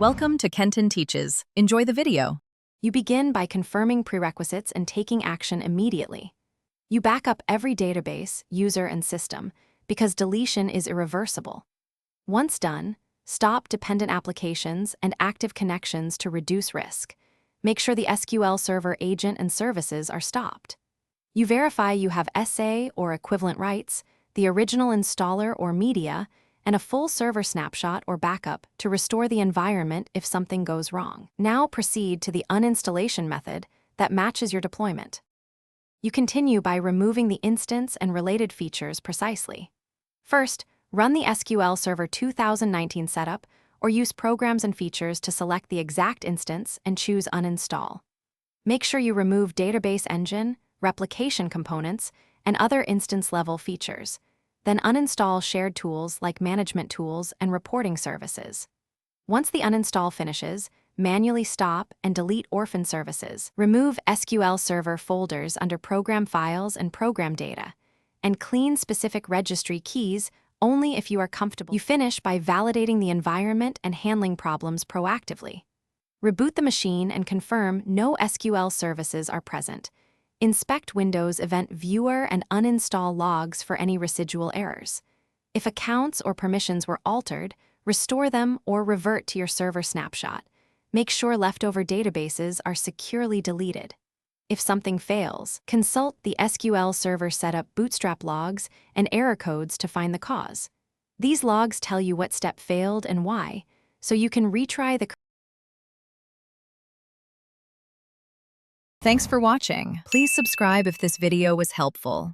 Welcome to Kenton Teaches. Enjoy the video. You begin by confirming prerequisites and taking action immediately. You back up every database, user, and system because deletion is irreversible. Once done, stop dependent applications and active connections to reduce risk. Make sure the SQL Server agent and services are stopped. You verify you have SA or equivalent rights, the original installer or media, and a full server snapshot or backup to restore the environment if something goes wrong. Now proceed to the uninstallation method that matches your deployment. You continue by removing the instance and related features precisely. First, run the SQL Server 2019 setup or use programs and features to select the exact instance and choose uninstall. Make sure you remove database engine, replication components, and other instance-level features. Then uninstall shared tools like management tools and reporting services. Once the uninstall finishes, manually stop and delete orphan services. Remove SQL Server folders under Program Files and Program Data, and clean specific registry keys only if you are comfortable. You finish by validating the environment and handling problems proactively. Reboot the machine and confirm no SQL services are present. Inspect Windows Event Viewer and uninstall logs for any residual errors. If accounts or permissions were altered, restore them or revert to your server snapshot. Make sure leftover databases are securely deleted. If something fails, consult the SQL Server Setup Bootstrap logs and error codes to find the cause. These logs tell you what step failed and why, so you can retry the. Thanks for watching. Please subscribe if this video was helpful.